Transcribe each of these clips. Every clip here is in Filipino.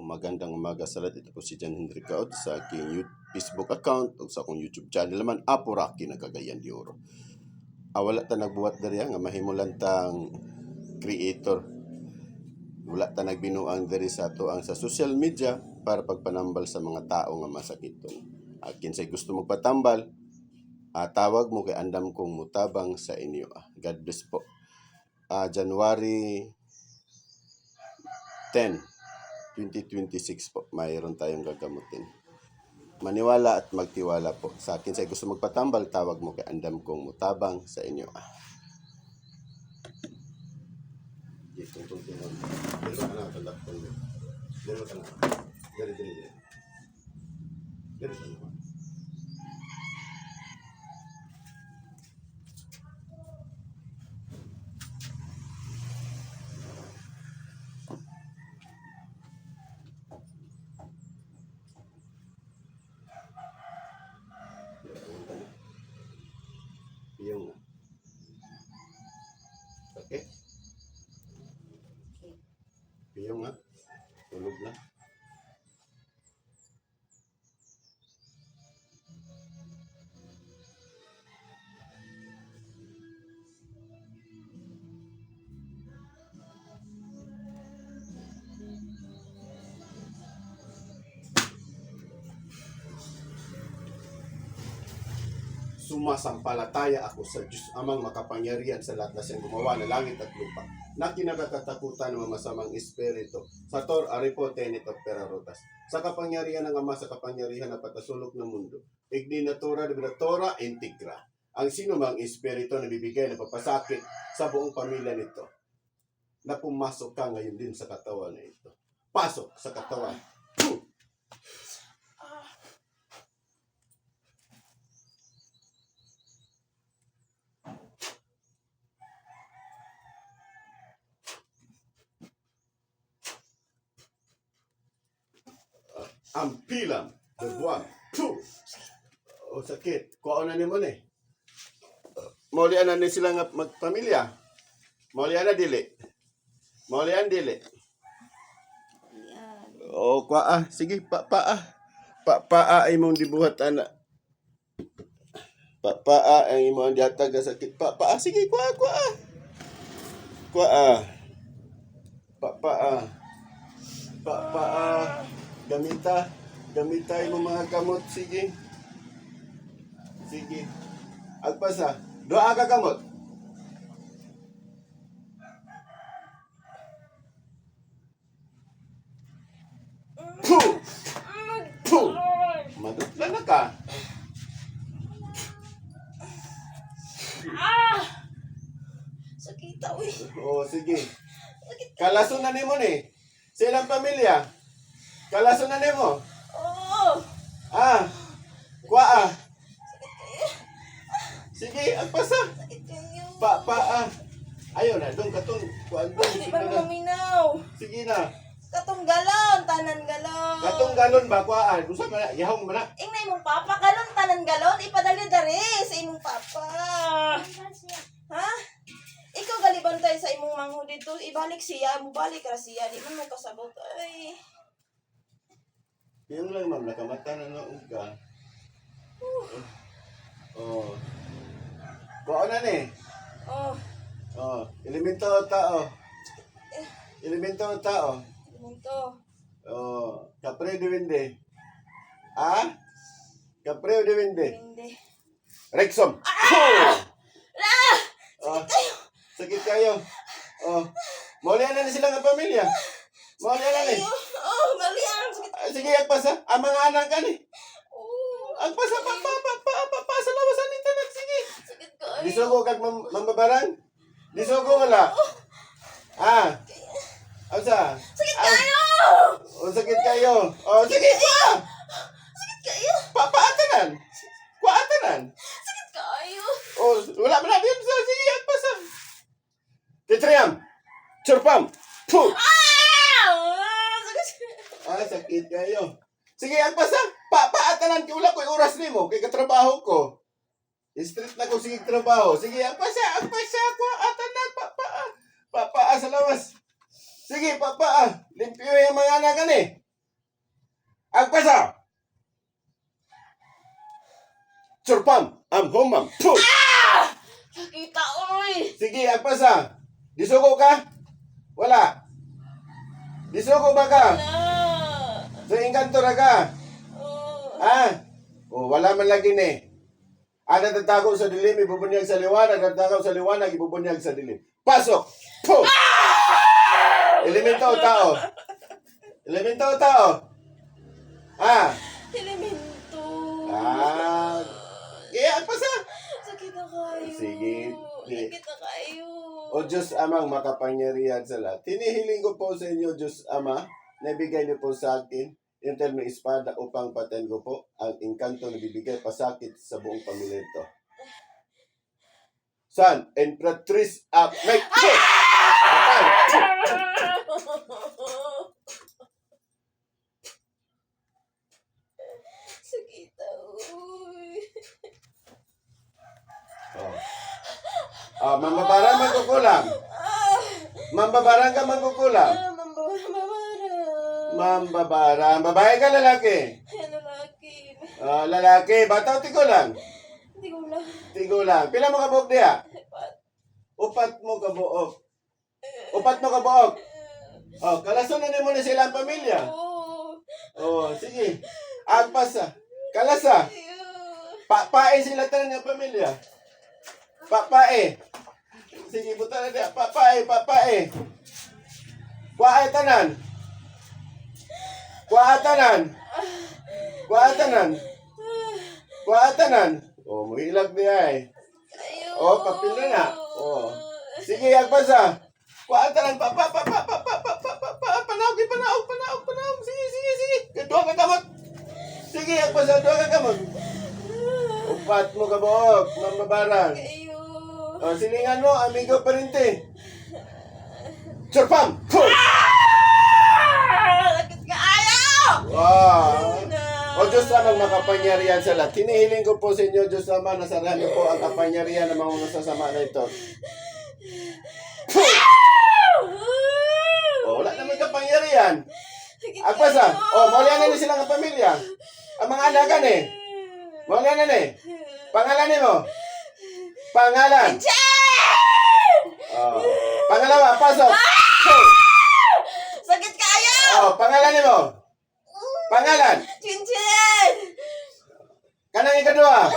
magandang umaga sa lahat. Ito po si John Henry Caot sa aking Facebook account o sa akong YouTube channel naman, Apo Rocky ng Cagayan de Oro. Wala ta nagbuhat diri nga mahimulan tang creator. Wala ta nagbinuang diri sa ato ang sa social media para pagpanambal sa mga tao nga masakit. Akin say gusto magpatambal, tawag mo kay andam kong mutabang sa inyo. God bless po. January 10, 2026 po, mayroon tayong gagamutin. Maniwala at magtiwala po. Sa akin, sa gusto magpatambal, tawag mo kay andam kong mutabang sa inyo. Yung okay? Yung nga, tulog na. Sumasampalataya ako sa Diyos amang makapangyarihan sa lahat na siyang gumawa ng langit at lupa, na kinakatakutan ng mga masamang espiritu. Sa Tor, Aripo, Tenet, at Perarotas. Sa kapangyarihan ng Ama, sa kapangyarihan na patasulok ng mundo. Igni natura, Tora, Integra. Ang sino mang espiritu na bibigay ng papasakit sa buong pamilya nito, na pumasok ka ngayon din sa katawan na ito. Pasok sa katawan. Ampilam, dagwang, o sakit, kuha na ni mo ni. Maulian na ni sila nga magpamilya. Maulian na dili. Maulian dili. O kuha sige, paa ay mong dibuhat ana. Paa ay imong dihatag na sakit. Paa sige, kuha. Paa. Gamitay mo mga kamot, sige. Agpasa, doa ka kamot. Puh! Madutla na ka. Sakita, uy. Oo, sige. Kalason na nimo ni. Silang pamilya. Kalason na nimo. Oo. Kuha. Sige, agpasa. Sakit kayo. Ayaw na, doon katong. Kuhaan doon. Hindi ba maminaw? Sige na. Katong galon, tanan galon. Katong galon ba, kuhaan. Gusto mo na, yahong mo na. Ingna imong papa, galon, tanan galon. Ipadali dari sa imong papa. Ha? Ikaw galibantay sa imong manghud dito. Ibalik siya, mubalik ra siya. Di man mo kasabot. Ay. Yung lang, ma'am, nakamata na noong ka. Kuhaan na ni. Elemento ng tao. Ito. Kapre de Winde. Kapre de Winde. Hindi. Rexom. Sakit kayo. Maulian na sila ng pamilya. Maulian na ni. Maliang. Sakit. Sige, agpasa. Ang mga anak ka ni. Agpasa, sa lawasan nito na. Sige. Sakit kayo. Disugo kag mambabarang. Disugo wala. Asa? Sakit kayo. Sakit kayo. Sige pa. Sakit kayo. Paatanan. Kuatanan. Sakit kayo. Wala man natin sa sige agpasa. Titriam. Churpam. Puh. Sakit kayo. Sige, agpasa. Paatanan ki wala ko'y oras nimo kay katrabaho ko. Street na ko sige trabaho. Sige, agpasa. Kuatanan paa sa lawas. Sige, limpyo yung mga anak ni. Agpasa! Surpam! Humam! Puh! Sakita, oy! Sige, agpasa! Disuko ka? Wala. Disuko ba ka? Na! Sa engkanto na ka? Oh. Wala man lagi ni. Natatago sa dilim, ibubunyag sa liwanag. Natatago sa liwanag, ibubunyag sa dilim. Pasok! Puh! Elemento o tao? Elemento o tao? Elemento. Kaya agpasa! Sakit na kayo. Sige. Sakit na kayo. O Diyos Amang makapangyarihan sa lahat. Tinihiling ko po sa inyo, Diyos Ama, na ibigay niyo po sa akin yung terno espada upang patayin ko po ang engkanto na bibigay pasakit sa buong pamilya ito. Son, Empress up, make two! Patay! Sakit na, oy. Mambabarang magkukulam. Mambabarang ka magkukulam. Mambabara. Mambabarang. Babae ka lalaki? Lalaki. Lalaki. Bata o tigulang? Hindi ko na. Tigulang. Pila mo kabuok diya? Upat mo kabuok. Upat mo kabuok. Kalason na mo na silang pamilya. Sige. Agpasa. Kalasa. Papae sila tanan ng pamilya. Papae. Sige, buta na diya. Papae. Kuwaay tanan. Muhilag niya eh. Papil na. Sige, agpasa. Kuwaay tanan. Panawag. Sige. Dua ka kamot. Sige, agpasa. Dua ka kamot. Upat mo kabuok. Mambabarang. Silingan mo, amigo parente. Surpam! Puh! Sakit ka ayaw! O Diyos Amang makapangyarihan sa lahat. Hinihiling ko po sa inyo, Diyos Ama, nasarahan niyo po ang kapangyarihan ng mga masasama na ito. Puh! Wala naman kapangyarihan. Agpasa. Maulian na silang pamilya. Ang mga alaga ni. Maulian na ni. Pangalan ni mo. Pangalan. Pangalawa, pasok. Sakit ka ayaw! Pangalan ni mo. Pangalan. Chinchin! Kanang ikadua.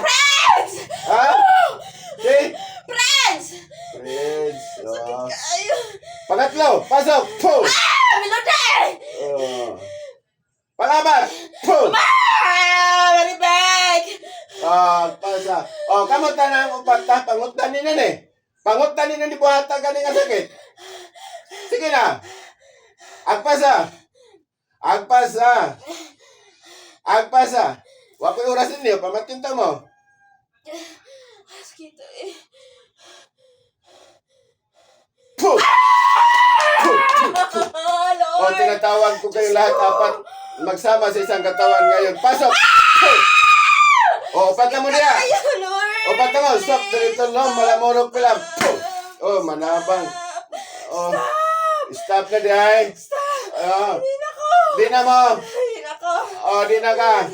Friends! Si? Friends! Prince. Sakit ka ayaw! Pangatlo, pasok. Puh! Melody! Pangapat. Puh! Maribek! Pasa. Kamot na ng upat ta. Pangutan ni nani. Pangutan ni nani buhata ka nga sakit. Sige na. Agpasa. Wakoy oras ninyo. Pamatinta mo. Sakit eh. Puh! Tinatawag ko kayo lahat apat. Magsama sa isang katawan ngayon. Pasok! Puh! Upat na mo niya. Upat na mo. Stop. Dito lang. Malamurog ko lang. Puh! Manabang. Stop na dihay. Stop! Di na mo. Di na ka.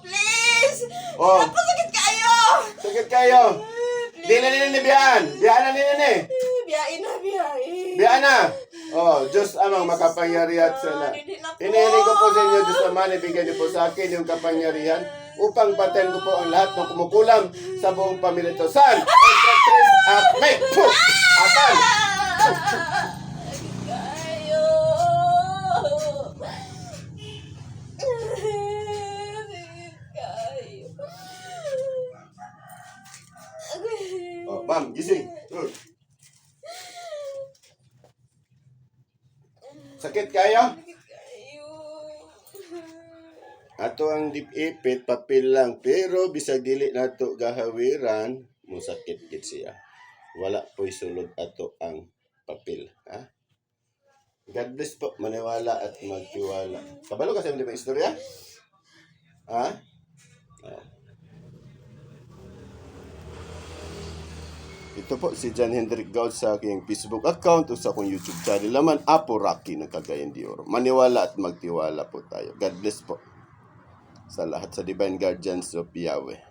Please! Sakit kayo! Sakit kayo. Di na ninibiyaan. Biyaan na ninini. Biyain na. Biyaan na. Diyos Amang makapangyarihan sa lahat. Hinihiling ko po sa inyo, Diyos Ama, ibigay niyo po sa akin yung kapangyarihan upang patayin ko po ang lahat ng kumukulam sa buong pamilya ito. San? Empress at make puh! Atan! Kayo! Ma'am, gising. Sakit kayo? Ato ang dipipit, papel lang. Pero bisag dili nato gahawiran, musakit gid siya. Wala po'y sulod ato ang papel. God bless po, maniwala at magtiwala. Kabalo ka sa mga istorya? Ito po si John Hendrik Gaud sa aking Facebook account o sa akong YouTube channel naman, Apo Rocky ng Cagayan de Oro. Maniwala at magtiwala po tayo. God bless po sa lahat sa Divine Guardians of Yahweh.